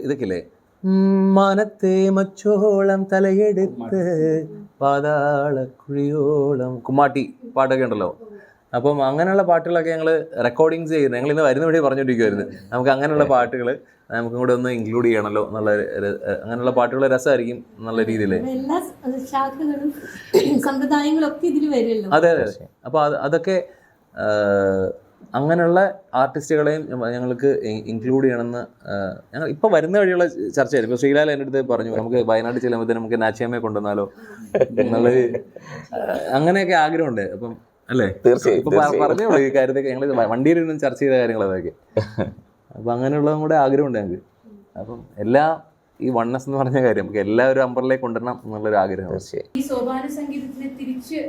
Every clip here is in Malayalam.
ഇതൊക്കെയില്ലേ, മാനത്തെ മച്ചോളം തലയെടുത്ത് പാതാള കുഴിയോളം, കുമ്മാട്ടി പാട്ടൊക്കെ ഉണ്ടല്ലോ. അപ്പം അങ്ങനെയുള്ള പാട്ടുകളൊക്കെ ഞങ്ങൾ റെക്കോർഡിങ്സ് ചെയ്യുന്നത്, ഞങ്ങൾ ഇന്ന് വരുന്ന വഴി പറഞ്ഞുകൊണ്ടിരിക്കുമായിരുന്നു, നമുക്ക് അങ്ങനെയുള്ള പാട്ടുകൾ നമുക്കും കൂടെ ഒന്ന് ഇൻക്ലൂഡ് ചെയ്യണമല്ലോ എന്നുള്ള, അങ്ങനെയുള്ള പാട്ടുകൾ രസമായിരിക്കും എന്നുള്ള രീതിയിൽ. എല്ലാ ശാഖകളും സമ്പ്രദായങ്ങളും ഒക്കെ ഇതിൽ വരുമല്ലോ. അതെ അതെ. അപ്പോൾ അതൊക്കെ അങ്ങനെയുള്ള ആർട്ടിസ്റ്റുകളെയും ഞങ്ങൾക്ക് ഇൻക്ലൂഡ് ചെയ്യണമെന്ന് ഞങ്ങൾ ഇപ്പോൾ വരുന്ന വഴിയുള്ള ചർച്ചയായിരുന്നു. ഇപ്പോൾ ശ്രീലാൽ എൻ്റെ അടുത്ത് പറഞ്ഞു, നമുക്ക് വയനാട് ചെല്ലുമ്പോഴത്തേനും നമുക്ക് നാച്ചിയമ്മയെ കൊണ്ടുവന്നാലോ എന്നുള്ളത്, അങ്ങനെയൊക്കെ ആഗ്രഹമുണ്ട്. അപ്പം അല്ലേ, തീർച്ചയായും ഇപ്പൊ പറഞ്ഞോളൂ ഈ കാര്യത്തൊക്കെ, ഞങ്ങൾ വണ്ടിയിലിരുന്ന് ചർച്ച ചെയ്ത കാര്യങ്ങൾ അതൊക്കെ. അപ്പം അങ്ങനെയുള്ളതും കൂടെ ആഗ്രഹമുണ്ട് ഞങ്ങൾക്ക്. അപ്പം എല്ലാ ഈ വണ്ണസ് എന്ന് പറഞ്ഞ കാര്യം നമുക്ക് എല്ലാവരും അമ്പറിലേക്ക് കൊണ്ടുവരണം എന്നുള്ളൊരു ആഗ്രഹം. തീർച്ചയായും ഈ സോപാന സംഗീതത്തിനെ തിരിച്ച്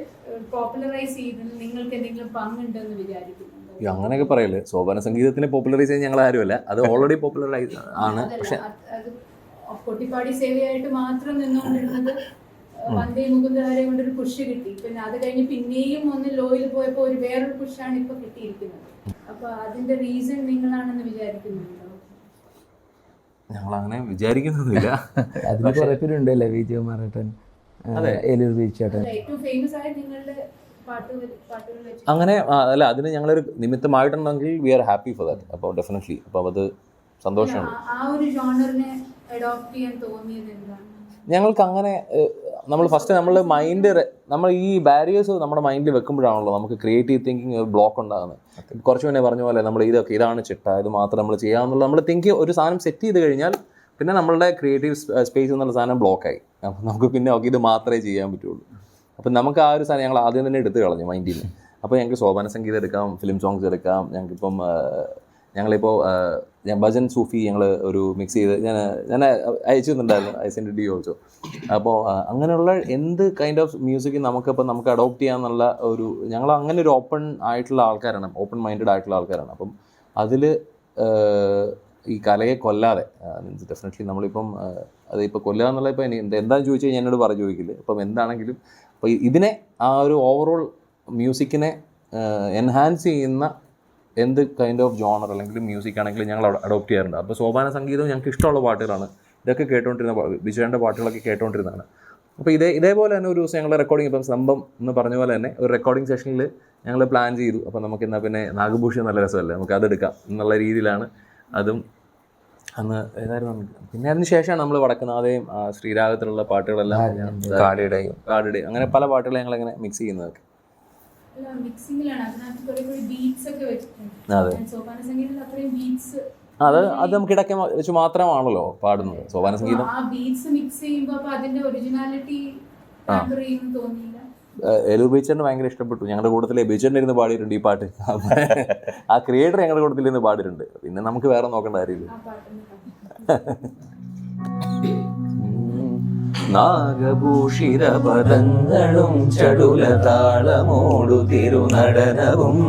പോപ്പുലറൈസ് ചെയ്തതിൽ നിങ്ങൾക്ക് എന്തെങ്കിലും പങ്കുണ്ടെന്ന് വിചാരിക്കുന്നുണ്ടോ? അങ്ങനെയൊക്കെ പറയല്ലേ, സോപാന സംഗീതത്തിനെ പോപ്പുലറൈസ് ചെയ്യാൻ ഞങ്ങൾ ആരുമല്ല, അത് ഓൾറെഡി പോപ്പുലറൈസ് ആണ്. പക്ഷെ അത് കൊട്ടിപ്പാടി സേവയായിട്ട് മാത്രം നിന്നുകൊണ്ടിരുന്നത് വന്ദേ മുകുന്ദഹരെ കൊണ്ടൊരു പുഷ് കിട്ടി. പിന്നെ അത് കഴിഞ്ഞ് പിന്നെയും ഒന്ന് ലോയിൽ പോയപ്പോൾ ഒരു വേറൊരു പുഷാണ് ഇപ്പൊ കിട്ടിയിരിക്കുന്നത്. അപ്പൊ അതിന്റെ റീസൺ നിങ്ങളാണെന്ന് വിചാരിക്കുന്നുണ്ടോ? ഞങ്ങൾ അങ്ങനെ വിചാരിക്കുന്നൊന്നുമില്ല. അതിന് കുറെ പേരുണ്ടല്ലേ, വിജയകുമാരേട്ടൻ, എലൂർ ബീച്ചേട്ടൻ, ഏറ്റവും ഫേമസ് ആയ നിങ്ങളുടെ പാട്ടുകൾ വെച്ച് അങ്ങനെ അല്ല, അതിന് ഞങ്ങളൊരു നിമിത്തമായിട്ടുണ്ടെങ്കിൽ we are happy for that. അപ്പോൾ ഡെഫിനറ്റ്ലി അപ്പോൾ അത് സന്തോഷമുണ്ട്. ആ ഒരു ജോണറിനെ അഡോപ്റ്റ് ചെയ്യാൻ തോന്നിയത് എന്താണ്? ഞങ്ങൾക്ക് അങ്ങനെ നമ്മൾ ഫസ്റ്റ് നമ്മൾ ഈ ബാരിയേഴ്സ് നമ്മുടെ മൈൻഡിൽ വെക്കുമ്പോഴാണല്ലോ നമുക്ക് ക്രിയേറ്റീവ് തിങ്കിങ് ബ്ലോക്ക് ഉണ്ടാകുന്നത്. കുറച്ച് മുന്നേ പറഞ്ഞ പോലെ നമ്മൾ ഇതാണ് ചിട്ട, ഇത് മാത്രം നമ്മൾ ചെയ്യാമെന്നുള്ള നമ്മൾ ഒരു സാധനം സെറ്റ് ചെയ്ത് കഴിഞ്ഞാൽ പിന്നെ നമ്മളുടെ ക്രിയേറ്റീവ് സ്പേസ് എന്നുള്ള സാധനം ബ്ലോക്കായി. അപ്പം നമുക്ക് പിന്നെ ഇത് മാത്രമേ ചെയ്യാൻ പറ്റുള്ളൂ. അപ്പം നമുക്ക് ആ ഒരു സാധനം ഞങ്ങൾ ആദ്യം തന്നെ എടുത്ത് കളഞ്ഞു മൈൻഡിൽ നിന്ന്. അപ്പോൾ ഞങ്ങൾക്ക് സോപാന സംഗീതം എടുക്കാം, ഫിലിം സോങ്സ് എടുക്കാം. ഞങ്ങളിപ്പോൾ ഭജൻ സൂഫി ഞങ്ങൾ ഒരു മിക്സ് ചെയ്ത് ഞാൻ അയച്ചു തന്നിട്ടുണ്ടായിരുന്നു, ഐ സെൻഡ് ഡി ഓൾസോ. അപ്പോൾ അങ്ങനെയുള്ള എന്ത് കൈൻഡ് ഓഫ് മ്യൂസിക് നമുക്ക് അഡോപ്റ്റ് ചെയ്യാന്നുള്ള ഞങ്ങൾ അങ്ങനെ ഒരു ഓപ്പൺ ആയിട്ടുള്ള ആൾക്കാരാണ്, ഓപ്പൺ മൈൻഡഡ് ആയിട്ടുള്ള ആൾക്കാരാണ്. അപ്പം അതിൽ ഈ കലയെ കൊല്ലാതെ മീൻസ് ഡെഫിനറ്റ്ലി നമ്മളിപ്പം അതിപ്പോൾ കൊല്ലുക എന്നുള്ള ഇപ്പോൾ എന്താണെന്ന് ചോദിച്ചു കഴിഞ്ഞാൽ എന്നോട് പറഞ്ഞു ചോദിക്കില്ല. അപ്പം എന്താണെങ്കിലും അപ്പോൾ ഇതിനെ ആ ഒരു ഓവറോൾ മ്യൂസിക്കിനെ എൻഹാൻസ് ചെയ്യുന്ന എന്ത് കൈൻഡ് ഓഫ് ജോണർ അല്ലെങ്കിൽ മ്യൂസിക് ആണെങ്കിലും ഞങ്ങൾ അഡോപ്റ്റ് ചെയ്യാറുണ്ട്. അപ്പോൾ സോപാന സംഗീതവും ഞങ്ങൾക്ക് ഇഷ്ടമുള്ള പാട്ടുകളാണ്. ഇതൊക്കെ കേട്ടുകൊണ്ടിരുന്ന വിജയൻ്റെ പാട്ടുകളൊക്കെ കേട്ടുകൊണ്ടിരുന്നതാണ്. അപ്പോൾ ഇതേപോലെ തന്നെ ഒരു ദിവസം ഞങ്ങൾ റെക്കോർഡിങ്, ഇപ്പം സ്തംഭം എന്ന് പറഞ്ഞ പോലെ തന്നെ ഒരു റെക്കോർഡിംഗ് സെഷനിൽ ഞങ്ങൾ പ്ലാൻ ചെയ്തു. അപ്പോൾ നമുക്ക് എന്നാൽ പിന്നെ നാഗഭൂഷി നല്ല രസമല്ലേ, നമുക്ക് അതെടുക്കാം എന്നുള്ള രീതിയിലാണ്. അതും അന്ന് ഏതായിരുന്നു. പിന്നെ അതിന് ശേഷമാണ് നമ്മൾ വടക്കുന്നാഥയും ശ്രീരാഗത്തിലുള്ള പാട്ടുകളെല്ലാം കാടിയുടെയും അങ്ങനെ പല പാട്ടുകൾ ഞങ്ങളിങ്ങനെ മിക്സ് ചെയ്യുന്നതൊക്കെ. അത് നമുക്ക് ഇടയ്ക്ക് വെച്ച് മാത്രമാണല്ലോ പാടുന്നത് സോപാന സംഗീതം. എലൂർ ബീച്ചറിന് ഭയങ്കര ഇഷ്ടപ്പെട്ടു. ഞങ്ങളുടെ കൂട്ടത്തിൽ ബീച്ചറിന് ഇരുന്ന് പാടിയിട്ടുണ്ട് ഈ പാട്ട്. ആ ക്രിയേറ്റർ ഞങ്ങളുടെ കൂട്ടത്തിൽ ഇരുന്ന് പാടിയിട്ടുണ്ട്. പിന്നെ നമുക്ക് വേറെ നോക്കേണ്ട കാര്യമില്ല. നാഗഭൂഷിത പദങ്ങളും ചടുല താളമോടു തിരുനടനവും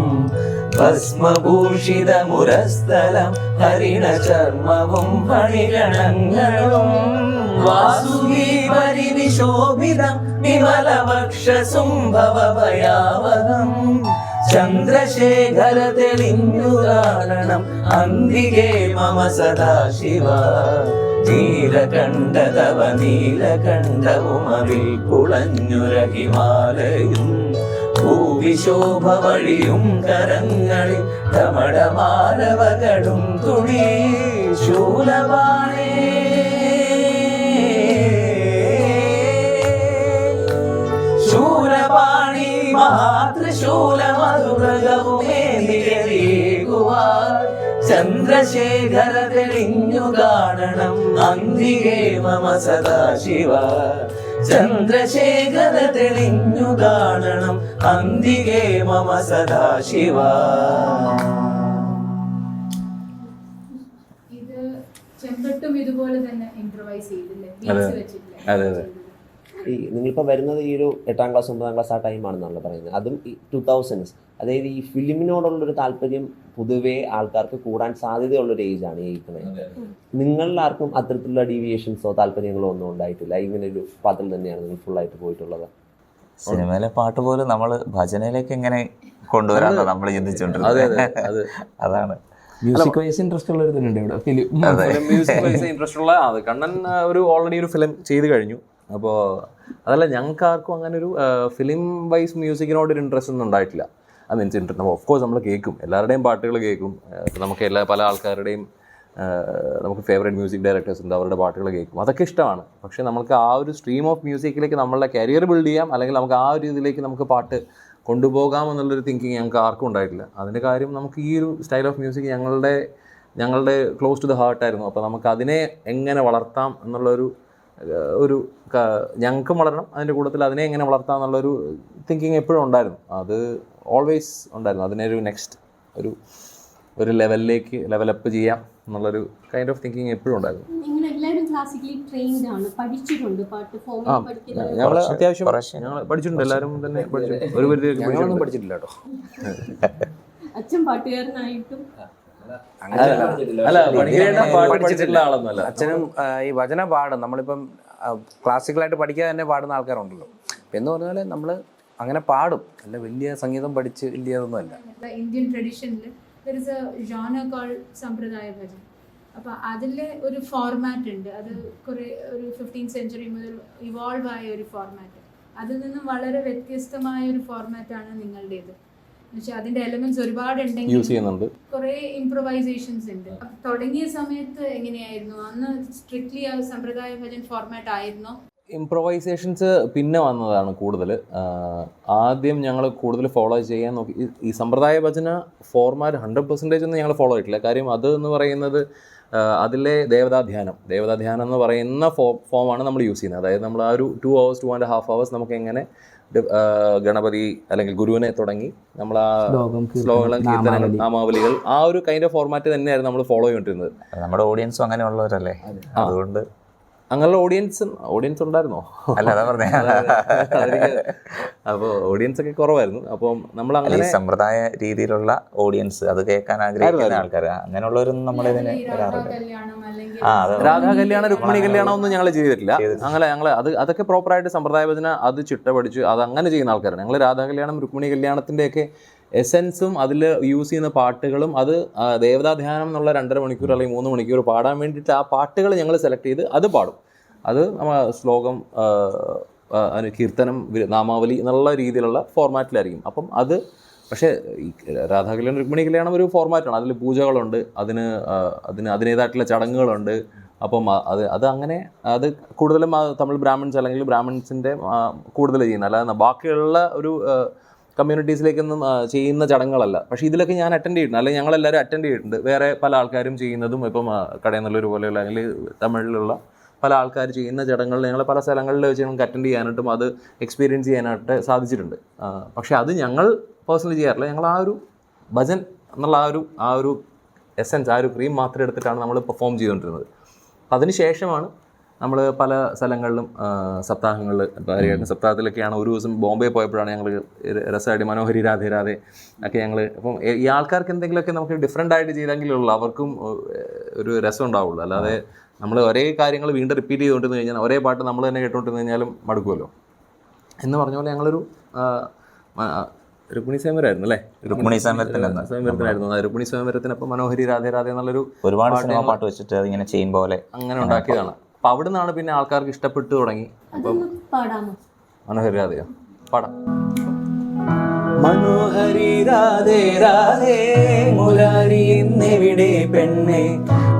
ഭസ്മഭൂഷിത മുരസ്ഥലം ഹരിണ ചർമ്മവും ഫണിഗണങ്ങളും വാസുകി പരിവിശോഭിതം വിമലവക്ഷസും ഭവഭയാവഹം ചന്ദ്രശേഖര തെളിഞ്ഞു കാണണം അന്തികേ മമ സദാശിവ നീലകണ്ഠ തവ നീലകണ്ഠവും അതിൽ കുളഞ്ഞുര ഹിമാലയും ഭൂവിശോഭ വഴിയും കരങ്ങളിൽ കമടമാലവകടും തുണി ശൂലപാണേ ശൂലപാണി മഹാത്രിശൂലമധുരകവുമേന്തിയേകുവാൻ ചന്ദ്രശേഖര തെളിഞ്ഞു കാണണം അന്തികേ മമ സദാശിവ ചന്ദ്രശേഖര തെളിഞ്ഞു കാണണം അന്തികേ മമ സദാശിവ. ഇത് ചെമ്പട്ടും ഇതുപോലെ തന്നെ ഇംപ്രവൈസ് ചെയ്തില്ലേ? അതെ അതെ. ഈ നിങ്ങളിപ്പോൾ വരുന്നത് ഈ ഒരു 8ാം ക്ലാസ് 9ാം ക്ലാസ് ആ ടൈമാണെന്നാണല്ലോ പറയുന്നത്. അതും ഈ 2000s, അതായത് ഈ ഫിലിമിനോടുള്ളൊരു താല്പര്യം പൊതുവേ ആൾക്കാർക്ക് കൂടാൻ സാധ്യതയുള്ളൊരു ഏജാണ് ഈ 8. നിങ്ങളിൽ ആർക്കും അത്തരത്തിലുള്ള ഡീവിയേഷൻസോ താല്പര്യങ്ങളോ ഒന്നും ഉണ്ടായിട്ടില്ല? ഇങ്ങനെ ഒരു പാട്ടിൽ തന്നെയാണ് നിങ്ങൾ ഫുള്ളായിട്ട് പോയിട്ടുള്ളത്? സിനിമയിലെ പാട്ട് പോലും നമ്മൾ ഭജനയിലേക്ക് എങ്ങനെ കൊണ്ടുവരാനോ നമ്മൾ ചിന്തിച്ചോണ്ടിരുന്നത്. അതാണ് മ്യൂസിക് വൈസ് ഇൻട്രസ്റ്റ് ഉള്ള ഒരുത്തനുണ്ട് ഇവിടെ ഫിലിം. മ്യൂസിക് വൈസ് ഇൻട്രസ്റ്റ് ഉള്ള അത് കണ്ണൻ ഒരു ഓൾറെഡി ഒരു ഫിലിം ചെയ്ത് കഴിഞ്ഞു. അപ്പോൾ അതല്ല, ഞങ്ങൾക്ക് ആർക്കും അങ്ങനെ ഒരു ഫിലിം വൈസ് മ്യൂസിക്കിനോട് ഒരു ഇൻട്രസ്റ്റ് ഒന്നും ഉണ്ടായിട്ടില്ല. അത് മീൻസ് ഓഫ് കോഴ്സ് നമ്മൾ കേൾക്കും, എല്ലാവരുടെയും പാട്ടുകൾ കേൾക്കും. നമുക്ക് പല ആൾക്കാരുടെയും നമുക്ക് ഫേവറേറ്റ് മ്യൂസിക് ഡയറക്ടേഴ്സ് ഉണ്ട്, അവരുടെ പാട്ടുകൾ കേൾക്കും, അതൊക്കെ ഇഷ്ടമാണ്. പക്ഷേ നമുക്ക് ആ ഒരു സ്ട്രീം ഓഫ് മ്യൂസിക്കിലേക്ക് നമ്മളുടെ കരിയർ ബിൽഡ് ചെയ്യാം, അല്ലെങ്കിൽ നമുക്ക് ആ ഒരു ഇതിലേക്ക് നമുക്ക് പാട്ട് കൊണ്ടുപോകാം എന്നുള്ളൊരു തിങ്കിങ് ഞങ്ങൾക്ക് ആർക്കും ഉണ്ടായിട്ടില്ല. അതിൻ്റെ കാര്യം നമുക്ക് ഈ ഒരു സ്റ്റൈൽ ഓഫ് മ്യൂസിക് ഞങ്ങളുടെ ക്ലോസ് ടു ദ ഹാർട്ടായിരുന്നു. അപ്പോൾ നമുക്ക് അതിനെ എങ്ങനെ വളർത്താം എന്നുള്ളൊരു ഞങ്ങൾക്കും വളരണം, അതിൻ്റെ കൂട്ടത്തിൽ അതിനെ എങ്ങനെ വളർത്താം എന്നുള്ളൊരു തിങ്കിങ് എപ്പോഴും ഉണ്ടായിരുന്നു. അത് ഓൾവേസ് ഉണ്ടായിരുന്നു. അതിനെ ഒരു നെക്സ്റ്റ് ഒരു ലെവലിലേക്ക് ലെവലപ്പ് ചെയ്യാം എന്നുള്ളൊരു കൈൻഡ് ഓഫ് തിങ്കിങ് എപ്പോഴും ഉണ്ടായിരുന്നു. നിങ്ങൾ എല്ലാവരും ക്ലാസിക്കലി ട്രെയിൻഡ് ആണ്, പഠിച്ചിട്ടുണ്ട് പാട്ട് ഫോമിൽ പഠിക്കുന്നത്? ഞങ്ങൾ അത്യാവശ്യം ഞങ്ങൾ പഠിച്ചിട്ടുണ്ട്, എല്ലാവരും തന്നെ പഠിച്ചിട്ടുണ്ട്. ഒരു പരിധിയൊന്നും പഠിച്ചിട്ടില്ല കേട്ടോ. അച്ഛൻ പാട്ടുകാരനായിട്ടും അല്ല, പഠിച്ചിട്ടുള്ള ആളൊന്നുമല്ല. അച്ഛനും ഈ വചന പാടും, നമ്മളിപ്പം ക്ലാസിക്കലായിട്ട് പഠിക്കാതെ തന്നെ പാടുന്ന ആൾക്കാരുണ്ടല്ലോ. എന്ന് പറഞ്ഞാൽ നമ്മൾ അങ്ങനെ പാടും, അല്ല വലിയ സംഗീതം പഠിച്ച് വലിയതൊന്നും അല്ല. ഇന്ത്യൻ ട്രഡീഷനിൽ there is a genre call sampradaya bhajan. അപ്പോൾ അതിൽ ഒരു ഫോർമാറ്റ് ഉണ്ട്, അത് കുറേ ഒരു 15th സെഞ്ച്വറി മുതൽ ഇവോൾവ് ആയ ഒരു ഫോർമാറ്റ്. അതിൽ നിന്നും വളരെ വ്യത്യസ്തമായ ഒരു ഫോർമാറ്റാണ് നിങ്ങളുടേത്. എന്നുവെച്ചാൽ അതിൻ്റെ എലമെന്റ്സ് ഒരുപാട് ഉണ്ടെങ്കിൽ കുറേ ഇംപ്രൊവൈസേഷൻസ് ഉണ്ട്. തുടങ്ങിയ സമയത്ത് എങ്ങനെയായിരുന്നു? അന്ന് സ്ട്രിക്ട്ലി ആ സമ്പ്രദായ ഭജൻ ഫോർമാറ്റ് ആയിരുന്നോ? ഇംപ്രൊവൈസേഷൻസ് പിന്നെ വന്നതാണ് കൂടുതൽ. ആദ്യം ഞങ്ങൾ കൂടുതൽ ഫോളോ ചെയ്യാൻ നോക്കി. ഈ സമ്പ്രദായ ഭജന ഫോർമാറ്റ് 100% ഒന്നും ഞങ്ങൾ ഫോളോ ചെയ്തിട്ടില്ല. കാര്യം അത് എന്ന് പറയുന്നത് അതിലെ ദേവതാധ്യാനം എന്ന് പറയുന്ന ഫോമാണ് നമ്മൾ യൂസ് ചെയ്യുന്നത്. അതായത് നമ്മൾ ആ ഒരു 2 hours 2.5 hours നമുക്ക് എങ്ങനെ ഗണപതി അല്ലെങ്കിൽ ഗുരുവിനെ തുടങ്ങി നമ്മൾ ആ ശ്ലോകങ്ങളും കീർത്തനങ്ങൾ നാമാവലികൾ ആ ഒരു കൈൻഡ് ഓഫ് ഫോർമാറ്റ് തന്നെയായിരുന്നു നമ്മൾ ഫോളോ ചെയ്തുകൊണ്ടിരുന്നത്. നമ്മുടെ ഓഡിയൻസും അങ്ങനെയുള്ളവരല്ലേ, അതുകൊണ്ട് അങ്ങനെയുള്ള ഓഡിയൻസ് ഉണ്ടായിരുന്നോ? അല്ല, അതാ പറഞ്ഞേ. അപ്പോൾ ഓഡിയൻസ് ഒക്കെ കുറവായിരുന്നു. അപ്പം നമ്മൾ അങ്ങനെ സമ്പ്രദായ രീതിയിലുള്ള ഓഡിയൻസ് അത് കേൾക്കാൻ ആഗ്രഹിക്കുന്ന ആൾക്കാർ അങ്ങനെയുള്ളവരൊന്നും നമ്മുടെ ഇതിന് വരാറില്ല. രാധാ കല്യാണം, രുക്മിണി കല്യാണം ഒന്നും ഞങ്ങൾ ചെയ്തിട്ടില്ല. ഞങ്ങൾ അതൊക്കെ പ്രോപ്പറായിട്ട് സമ്പ്രദായ ഭജന അത് ചിട്ട പഠിച്ചു അത് അങ്ങനെ ചെയ്യുന്ന ആൾക്കാരാണ്. ഞങ്ങൾ രാധാ കല്യാണം, രുക്മിണി കല്യാണത്തിൻ്റെയൊക്കെ എസെൻസും അതിൽ യൂസ് ചെയ്യുന്ന പാട്ടുകളും അത് ദേവതാധ്യാനം എന്നുള്ള 2.5 മണിക്കൂർ അല്ലെങ്കിൽ 3 മണിക്കൂർ പാടാൻ വേണ്ടിയിട്ട് ആ പാട്ടുകൾ ഞങ്ങൾ സെലക്ട് ചെയ്ത് അത് പാടും. അത് നമ്മൾ ശ്ലോകം, കീർത്തനം, നാമാവലി എന്നുള്ള രീതിയിലുള്ള ഫോർമാറ്റിലായിരിക്കും. അപ്പം അത് പക്ഷേ ഈ രാധാകല്യാണം, രുക്മിണി കല്യാണം ഒരു ഫോർമാറ്റാണ്. അതിൽ പൂജകളുണ്ട്, അതിനേതായിട്ടുള്ള ചടങ്ങുകളുണ്ട്. അപ്പം അത് അങ്ങനെ അത് കൂടുതലും തമിഴ് ബ്രാഹ്മിൺസ് അല്ലെങ്കിൽ ബ്രാഹ്മിൺസിൻ്റെ കൂടുതൽ ചെയ്യുന്ന, അല്ലാതെ ബാക്കിയുള്ള ഒരു കമ്മ്യൂണിറ്റീസിലേക്കൊന്നും ചെയ്യുന്ന ചടങ്ങുകളല്ല. പക്ഷേ ഇതിലൊക്കെ ഞാൻ അറ്റൻഡ് ചെയ്തിട്ടുണ്ട്, അല്ലെങ്കിൽ ഞങ്ങളെല്ലാവരും അറ്റൻഡ് ചെയ്തിട്ടുണ്ട്. വേറെ പല ആൾക്കാരും ചെയ്യുന്നതും ഇപ്പം കടയനല്ലൂർ പോലെയുള്ള അല്ലെങ്കിൽ തമിഴിലുള്ള പല ആൾക്കാർ ചെയ്യുന്ന ചടങ്ങുകൾ ഞങ്ങൾ പല സ്ഥലങ്ങളിൽ വെച്ച് ഞങ്ങൾക്ക് അറ്റൻഡ് ചെയ്യാനായിട്ടും അത് എക്സ്പീരിയൻസ് ചെയ്യാനായിട്ട് സാധിച്ചിട്ടുണ്ട്. പക്ഷേ അത് ഞങ്ങൾ പേഴ്സണലി ചെയ്യാറില്ല. ഞങ്ങൾ ആ ഒരു ഭജൻ എന്നുള്ള ആ ഒരു എസെൻസ്, ആ ഒരു ക്രീം മാത്രം എടുത്തിട്ടാണ് നമ്മൾ പെർഫോം ചെയ്തുകൊണ്ടിരുന്നത്. അതിന് ശേഷമാണ് നമ്മൾ പല സ്ഥലങ്ങളിലും സപ്താഹങ്ങളിൽ, സപ്താഹത്തിലൊക്കെയാണ്. ഒരു ദിവസം ബോംബെ പോയപ്പോഴാണ് ഞങ്ങൾ രസമായിട്ട് മനോഹരി രാധേ രാധേ ഒക്കെ ഞങ്ങൾ. അപ്പം ഈ ആൾക്കാർക്ക് എന്തെങ്കിലുമൊക്കെ നമുക്ക് ഡിഫറെൻ്റ് ആയിട്ട് ചെയ്തെങ്കിലുള്ള അവർക്കും ഒരു രസം ഉണ്ടാവുള്ളൂ. അല്ലാതെ നമ്മൾ ഒരേ കാര്യങ്ങൾ വീണ്ടും റിപ്പീറ്റ് ചെയ്തുകൊണ്ടിരുന്ന് കഴിഞ്ഞാൽ ഒരേ പാട്ട് നമ്മൾ തന്നെ കേട്ടുകൊണ്ടിരുന്ന് കഴിഞ്ഞാലും മടുക്കുമല്ലോ എന്ന് പറഞ്ഞ പോലെ ഞങ്ങളൊരു രുക്മിണി സ്വയംവരമായിരുന്നു അല്ലേ? രുക്മിണി സ്വയംവരത്തിനായിരുന്നു. രുക്മിണി സ്വയംവരത്തിനപ്പം മനോഹരി രാധേ രാധേ എന്നുള്ളൊരു ഒരുപാട് സിനിമ പാട്ട് വെച്ചിട്ട് അതിങ്ങനെ ചെയ്യും പോലെ അങ്ങനെ ഉണ്ടാക്കിയതാണ്. അപ്പം അവിടെ നിന്നാണ് പിന്നെ ആൾക്കാർക്ക് ഇഷ്ടപ്പെട്ടു തുടങ്ങി. അപ്പം മനോഹരി രാധയോ പാടാം. മനോഹരി രാധേ രാധേ മുരാരി എന്നെവിടെ പെണ്ണെ,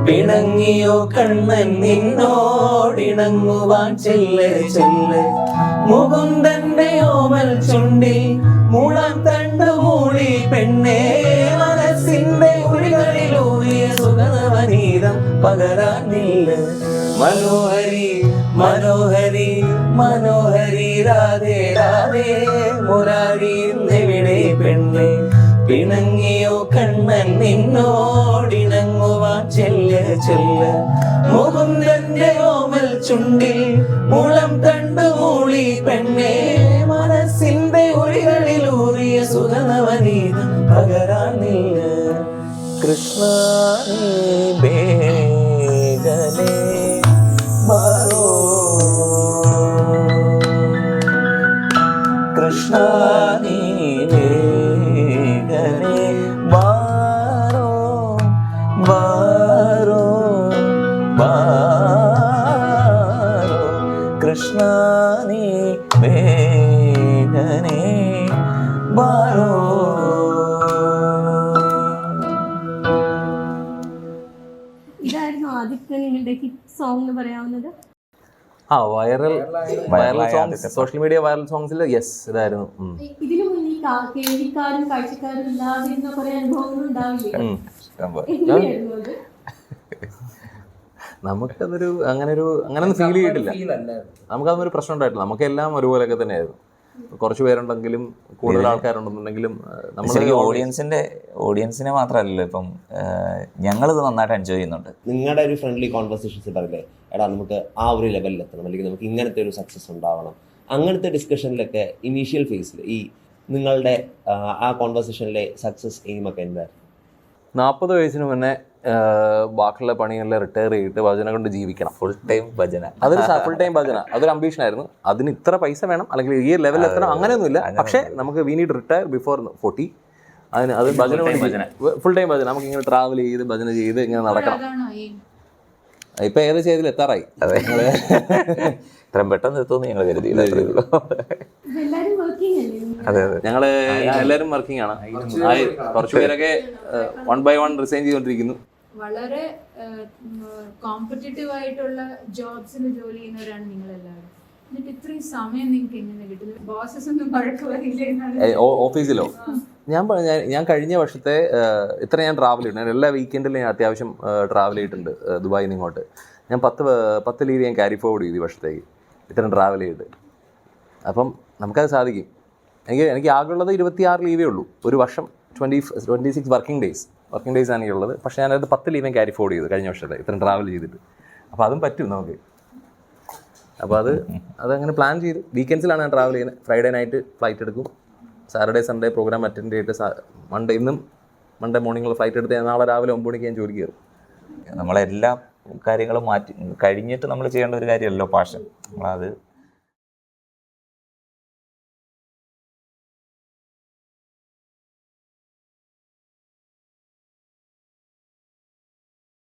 പിണങ്ങിയോ കണ്ണൻ നിന്നോടിണങ്ങുവാൻ ചെല്ല് ചെല്ല്, മുകുന്ദന്റെ ഓമൽ ചുണ്ടിൽ മുളം തണ്ടു മൂളി പെണ്ണെ, മനസ്സിന്റെ ഉഴികളിലൂറിയ സുഗതവനീതം പകരാനില്ല. മനോഹരി മനോഹരി മനോഹരി രാധേ രാധേ മുരാരി എന്നെവിടെ പെണ്ണെ, പിണങ്ങിയോ കണ്ണൻ നിന്നോടിണങ്ങുവാൻ ചെല്ല് ചെല്ല്, മുകുന്ദന്റെ ഓമൽ ചുണ്ടിൽ മുളം തണ്ടു മൂളി പെണ്ണെ, മനസ്സിന്റെ ഒഴികളിലൂറിയ സുഗതവനീതം പകരാനില്ല. കൃഷ്ണ ബേഗലേ മാറോ, കൃഷ്ണ നീ വേഗലേ മാറോ, ബാരോ കൃഷ്ണ നീ വേഗനേ ബാരോ. ഇതായിരുന്നു ആദ്യത്തെ നിങ്ങളുടെ ഹിറ്റ് സോങ് എന്ന് പറയാവുന്നത്? Viral songs, social media viral സോങ്സിൽ യെസ് ഇതായിരുന്നു. ഇതിനു മുന്നേ കേൾവിക്കാരും കാഴ്ചക്കാരും ഇല്ലാതിരുന്ന കുറെ അനുഭവങ്ങൾ ഉണ്ടാവില്ലേ? എങ്ങനെയായിരുന്നു അത്? നമുക്കതൊരു അങ്ങനെയൊന്നും ഫീൽ ചെയ്തിട്ടില്ല. നമുക്കതൊരു പ്രശ്നം ഉണ്ടായിട്ടില്ല. നമുക്കെല്ലാം ഒരുപോലെയൊക്കെ തന്നെയായിരുന്നു. കുറച്ച് പേരുണ്ടെങ്കിലും കൂടുതൽ ആൾക്കാരുണ്ടെന്നുണ്ടെങ്കിലും ശരിക്കും ഓഡിയൻസിനെ മാത്രമല്ലല്ലോ ഇപ്പം ഞങ്ങളിത് നന്നായിട്ട് എൻജോയ് ചെയ്യുന്നുണ്ട്. നിങ്ങളുടെ ഒരു ഫ്രണ്ട്ലി കോൺവെർസേഷൻസ് പറയില്ലേ, എടാ നമുക്ക് ആ ഒരു ലെവലിൽ എത്തണം, അല്ലെങ്കിൽ നമുക്ക് ഇങ്ങനത്തെ ഒരു സക്സസ് ഉണ്ടാവണം, അങ്ങനത്തെ ഡിസ്കഷനിലൊക്കെ ഇനീഷ്യൽ ഫേസിൽ ഈ നിങ്ങളുടെ ആ കോൺവെർസേഷനിലെ സക്സസ് എയിമൊക്കെ എന്തായിരുന്നു? 40 വയസ്സിന് മുന്നേ ബാക്കിയുള്ള പണികളിൽ റിട്ടയർ ചെയ്തിട്ട് ഭജന കൊണ്ട് ജീവിക്കണം. ഫുൾ ടൈം ഭജന. അതൊരു ഫുൾ ടൈം ഭജന, അതൊരു അംബീഷൻ ആയിരുന്നു. അതിന് ഇത്ര പൈസ വേണം അല്ലെങ്കിൽ ഈ ലെവലിൽ എത്തണം അങ്ങനെയൊന്നുമില്ല. പക്ഷേ നമുക്ക് വി നീഡ് റിട്ടയർ ബിഫോർ 40. അത് ഭജന ഫുൾ ടൈം ഭജന. നമുക്ക് ഇങ്ങനെ ട്രാവൽ ചെയ്ത് ഭജന ചെയ്ത് ഇങ്ങനെ നടക്കണം. ഇപ്പൊ ഏത് ചെയ്തിൽ എത്താറായി. ഇത്രയും പെട്ടെന്ന് എത്തുമെന്ന് ഞങ്ങൾ കരുതിയില്ല. എല്ലാരും വർക്കിംഗ് അല്ലേ? അതെ അതെ, ഞങ്ങള് എല്ലാവരും വർക്കിംഗ് ആണ്. കുറച്ചു പേരൊക്കെ 1 by 1 റിസൈൻ ചെയ്തുകൊണ്ടിരിക്കുന്നു. വളരെ കോമ്പറ്റീറ്റീവ് ആയിട്ടുള്ള ജോബ്സിന് ജോലി ചെയ്യുന്നവരാണ് നിങ്ങളെല്ലാവരും. എന്നിട്ട് ഇത്രയും സമയം നിങ്ങൾക്ക് എങ്ങനെ കിട്ടുന്നത്? ബോസസ് ഒന്നും വഴക്ക് പറയില്ലേ എന്നാണ്? ഓഫീസിലോ? ഞാൻ കഴിഞ്ഞ വർഷത്തെ ഇത്ര ഞാൻ ട്രാവൽ ചെയ്തിട്ടുണ്ട്. എല്ലാ വീക്കെൻഡിലും ഞാൻ അത്യാവശ്യം ട്രാവൽ ചെയ്തിട്ടുണ്ട് ദുബായിൽ നിന്ന് ഇങ്ങോട്ട്. ഞാൻ 10 ലീവ് ഞാൻ ക്യാരി ഫോർവേഡ് ചെയ്തു ഈ വർഷത്തേക്ക്, ഇത്രയും ട്രാവൽ ചെയ്ത്. അപ്പം നമുക്കത് സാധിക്കും. എനിക്ക് ആകെയുള്ളത് 26 ലീവേ ഉള്ളൂ ഒരു വർഷം. 26 വർക്കിംഗ് ഡേയ്സ് ആണ് എനിക്കുള്ളത്. പക്ഷേ ഞാനത് 10 ലീവ് ക്യാരി ഫോർവേഡ് ചെയ്തു കഴിഞ്ഞ വർഷത്തെ ഇത്രയും ട്രാവൽ ചെയ്തിട്ട്. അപ്പോൾ അതും പറ്റും നമുക്ക്. അപ്പോൾ അതങ്ങനെ പ്ലാൻ ചെയ്തു. വീക്കെൻഡ്സിലാണ് ഞാൻ ട്രാവൽ ചെയ്യുന്നത്. ഫ്രൈഡേ നൈറ്റ് ഫ്ലൈറ്റ് എടുക്കും, സാറ്റർഡേ സൺഡേ പ്രോഗ്രാം അറ്റൻഡ് ചെയ്തിട്ട് മൺഡേ മോർണിംഗിൽ ഫ്ലൈറ്റ് എടുത്ത് നാളെ രാവിലെ 9 മണിക്ക് ഞാൻ ജോലി കയറും. നമ്മളെല്ലാ കാര്യങ്ങളും കഴിഞ്ഞിട്ട് നമ്മൾ ചെയ്യേണ്ട ഒരു കാര്യമല്ലോ പാഷൻ. നമ്മളത്